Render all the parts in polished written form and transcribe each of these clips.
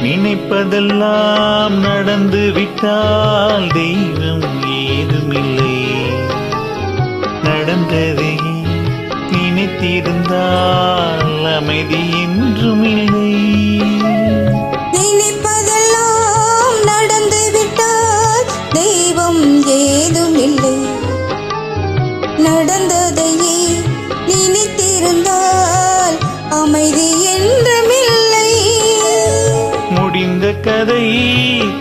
நினைப்பதெல்லாம் நடந்து விட்டால் தெய்வம் ஏதுமில்லை. நடந்ததை நினைத்திருந்தால் அமைதி என்றும் இல்லை. நினைப்பதெல்லாம் நடந்து விட்டால் தெய்வம் ஏதுமில்லை. நடந்ததையே நினைத்திருந்தால் அமைதி என்றுமில்லை. முடிந்த கதை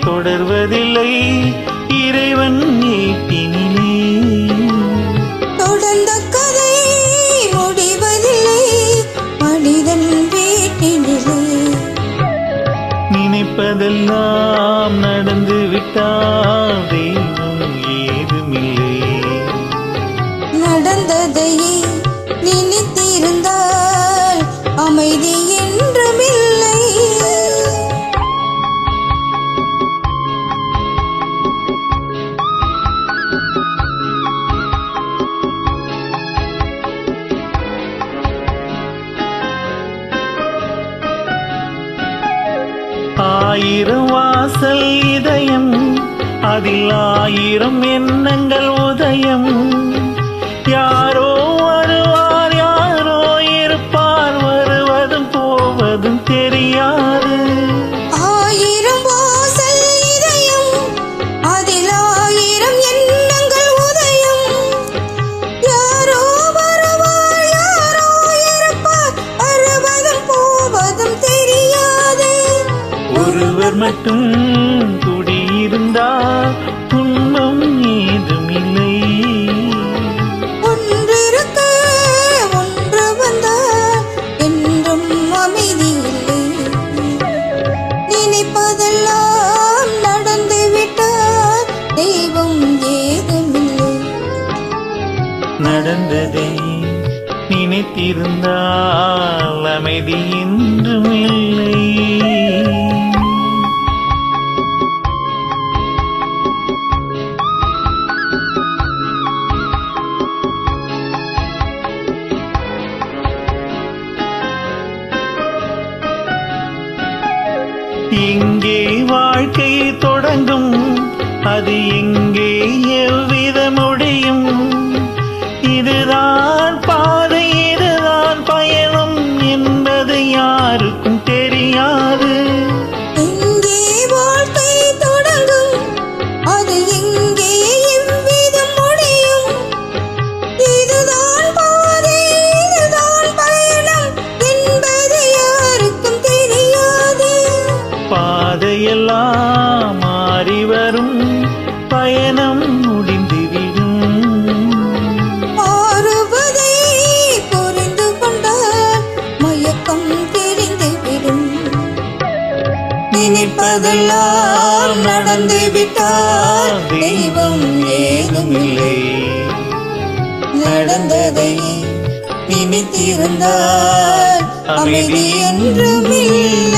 தொடர்வதில்லை இறைவன் ஏட்டினிலே. தொடர்ந்த கதை முடிவதில்லை மனிதன் வீட்டினிலே. நினைப்பதெல்லாம் நடந்து விட்டால் தெய்வம் ஏதுமில்லை. நடந்ததையே நினைத்திருந்தால் அமைதி என்றுமில்லை. ஆயிரம் வாசல் இதயம், அதில் ஆயிரம் எண்ணங்கள் உதயம். யாரோ வருவார், யாரோ இருப்பார், வருவதும் போவதும் தெரியாது. ஆயிரம் வாசல் இதயம், அதில் ஆயிரம் எண்ணங்கள் உதயம். யாரோ வருவார், யாரோ இருப்பார், வருவதும் போவதும் தெரியாது. ஒருவர் மட்டும் குடியிருந்தால் துன்பம் ஏதுமில்லை. ஒன்றிருக்க ஒன்று வந்தால் என்றும் அமைதி இல்லை. நினைப்பதெல்லாம் நடந்து விட்டால் தெய்வம் ஏதுமில்லை. நடந்ததை நினைத்திருந்தால் அமைதி என்றும் இல்லை. எங்கே வாழ்க்கை தொடங்கும், அது எங்கே எவ்வித முடியும்? இதுதான் பாதை, இதுதான் பயணம் என்பது யாருக்கும் தெரியாது. எங்கே வாழ்க்கை தொடங்கும், அது எங்கே எவ்விதம் முடியும்? இதுதான் பாதை, இதுதான் பயணம் என்பது யாருக்கும் தெரியாது. பாதையெல்லாம் மாறி வரும், பயணம் முடிந்துவிடும். மாறுவதை புரிந்து கொண்டால் மயக்கம் தெரிந்துவிடும். நினைப்பதெல்லாம் நடந்து விட்டால் தெய்வம் ஏதுமில்லை. நடந்ததை நினைத்திருந்தால் அமைதி என்றுமில்லை.